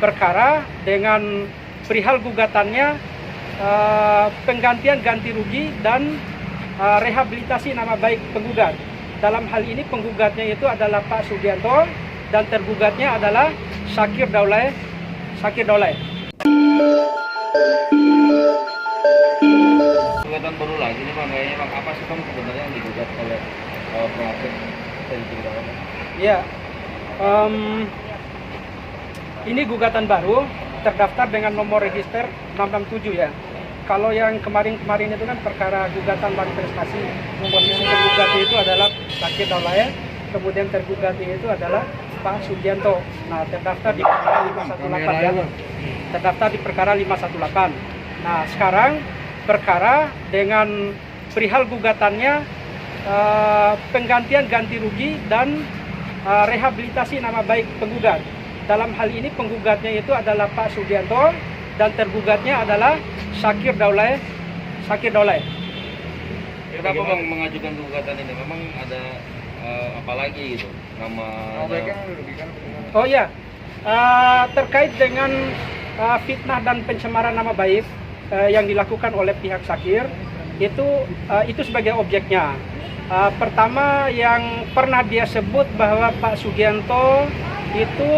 perkara dengan perihal gugatannya penggantian ganti rugi dan rehabilitasi nama baik penggugat. Dalam hal ini penggugatnya itu adalah Pak Sugianto dan tergugatnya adalah Syakir Daulay. Gugatan baru lagi nih Bang, kayaknya Bang, apa sih Bang sebenarnya yang digugat oleh pengapit dari Cirebon? Ya, ini gugatan baru terdaftar dengan nomor register 667 ya. Kalau yang kemarin-kemarin itu kan perkara gugatan manifestasi, posisi tergugatnya itu adalah Syakir Daulay, kemudian tergugatnya itu adalah Pak Sugianto. Nah, terdaftar di perkara 518 ya. Terdaftar di perkara 518. Nah, sekarang perkara dengan perihal gugatannya penggantian ganti rugi dan rehabilitasi nama baik penggugat. Dalam hal ini penggugatnya itu adalah Pak Sugianto dan tergugatnya adalah Syakir Daulay. Kenapa Bang mengajukan gugatan ini? Memang ada apa lagi gitu? Nama Oh ya, terkait dengan fitnah dan pencemaran nama baik yang dilakukan oleh pihak Syakir, itu sebagai objeknya. Pertama yang pernah dia sebut bahwa Pak Sugianto itu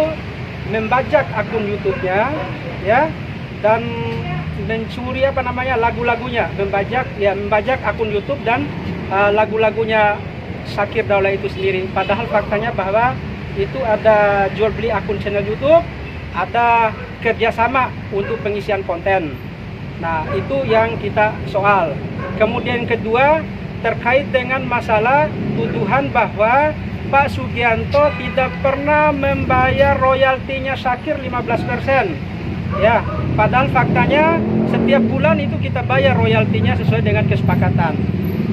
membajak akun YouTube-nya, ya, dan mencuri lagu-lagunya, membajak akun YouTube dan lagu-lagunya Syakir Daulay itu sendiri. Padahal faktanya bahwa itu ada jual beli akun channel YouTube, ada kerjasama untuk pengisian konten. Nah, itu yang kita soal. Kemudian kedua, terkait dengan masalah tuduhan bahwa Pak Sugianto tidak pernah membayar royaltinya Syakir 15%. Ya, padahal faktanya setiap bulan itu kita bayar royaltinya sesuai dengan kesepakatan.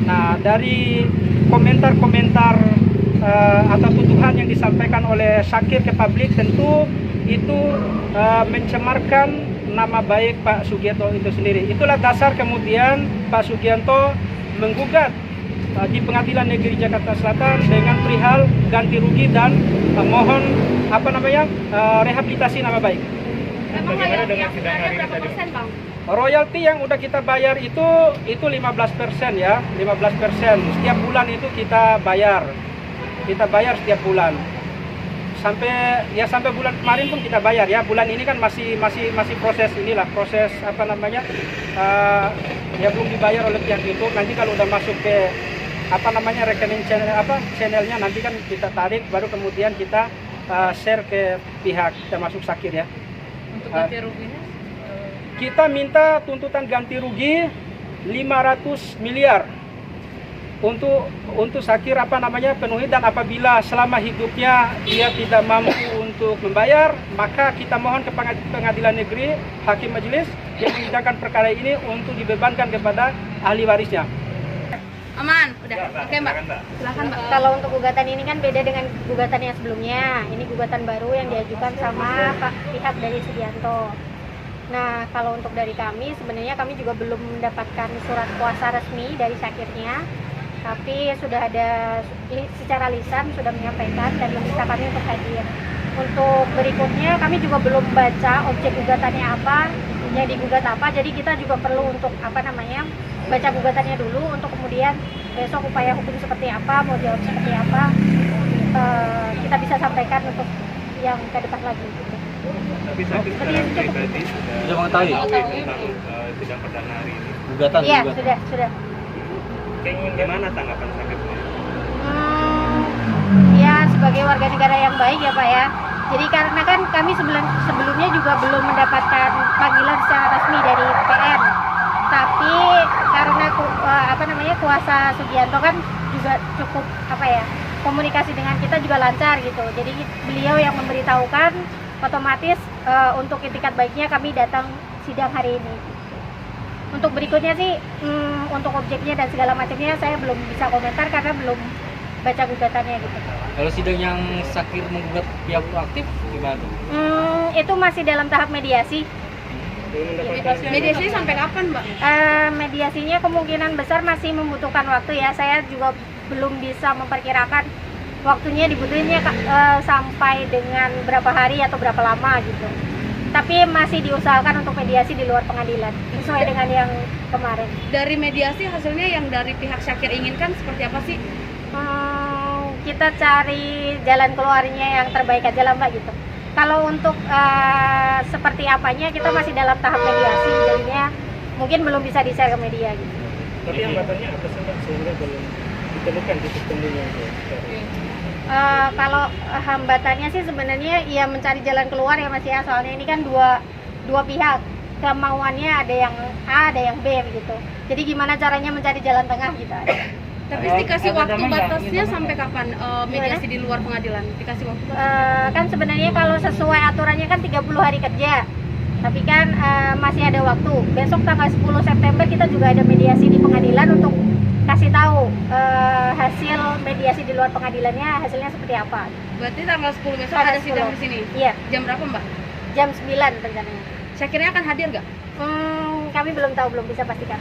Nah, dari komentar-komentar atau tuduhan yang disampaikan oleh Syakir ke publik, tentu itu mencemarkan nama baik Pak Sugianto itu sendiri. Itulah dasar kemudian Pak Sugianto menggugat di Pengadilan Negeri Jakarta Selatan dengan perihal ganti rugi dan mohon rehabilitasi nama baik. Bagaimana dengan sidang hari ini tadi? Royalti yang udah kita bayar itu 15% ya, 15%. Setiap bulan itu kita bayar. Kita bayar setiap bulan. Sampai bulan kemarin pun kita bayar ya. Bulan ini kan masih proses ya belum dibayar oleh pihak YouTube. Nanti kalau udah masuk ke rekening channelnya nanti kan kita tarik, baru kemudian kita share ke pihak termasuk Syakir ya. Untuk ganti ruginya? Kita minta tuntutan ganti rugi 500 miliar untuk Syakir penuhi, dan apabila selama hidupnya dia tidak mampu untuk membayar, maka kita mohon ke Pengadilan Negeri Hakim Majelis yang menyidangkan perkara ini untuk dibebankan kepada ahli warisnya. Aman, udah. Oke Mbak, silakan Mbak. Kalau untuk gugatan ini kan beda dengan gugatan yang sebelumnya. Ini gugatan baru yang diajukan sama pihak dari Sugianto. Nah, kalau untuk dari kami, sebenarnya kami juga belum mendapatkan surat kuasa resmi dari Syakirnya. Tapi sudah ada secara lisan sudah menyampaikan dan meminta kami untuk hadir. Untuk berikutnya kami juga belum baca objek gugatannya apa, yang digugat apa. Jadi kita juga perlu untuk baca gugatannya dulu untuk kemudian besok upaya hukum seperti apa, mau jawab seperti apa, kita bisa sampaikan untuk yang ke depan lagi. Tapi Syakir secara pribadi sudah mengetahui tentang sidang perdana hari ini. gugatan? Iya, sudah. Gimana tanggapan Syakir? Ya, sebagai warga negara yang baik ya Pak ya. Jadi karena kan kami sebelumnya juga belum mendapatkan panggilan secara resmi dari PN. Tapi karena kuasa Sugianto kan juga cukup komunikasi dengan kita juga lancar gitu. Jadi beliau yang memberitahukan, otomatis untuk itikat baiknya kami datang sidang hari ini. Untuk berikutnya sih, untuk objeknya dan segala macamnya saya belum bisa komentar karena belum baca gugatannya gitu. Kalau sidang yang Syakir menggugat pihak aktif gimana tuh? Itu masih dalam tahap mediasi. Mediasi sampai kapan Mbak? Mediasinya kemungkinan besar masih membutuhkan waktu ya. Saya juga belum bisa memperkirakan waktunya dibutuhinnya sampai dengan berapa hari atau berapa lama gitu. tapi masih diusahakan untuk mediasi di luar pengadilan sesuai dengan yang kemarin. Dari mediasi hasilnya yang dari pihak Syakir inginkan seperti apa sih? Kita cari jalan keluarnya yang terbaik aja lah Mbak gitu. Kalau untuk seperti apanya kita masih dalam tahap mediasi, jadinya mungkin belum bisa di-share ke media gitu. Tapi hambatannya apa sih Mbak, sehingga belum ditemukan titik temunya itu? Kalau hambatannya sih sebenarnya ya mencari jalan keluar ya Mas ya, soalnya ini kan dua pihak, kemauannya ada yang A ada yang B gitu. Jadi gimana caranya mencari jalan tengah gitu. Tapi dikasih waktu batasnya sampai kapan mediasi di luar pengadilan? Dikasih waktu Kan sebenarnya kalau sesuai aturannya kan 30 hari kerja. Tapi kan masih ada waktu. Besok tanggal 10 September kita juga ada mediasi di pengadilan untuk kasih tahu hasil mediasi di luar pengadilannya hasilnya seperti apa. Berarti tanggal 10 besok Tanggal ada sidang 10. di sini. Iya, Jam berapa Mbak? jam 9 rencananya. Syakirnya akan hadir nggak? Kami belum tahu, belum bisa pastikan.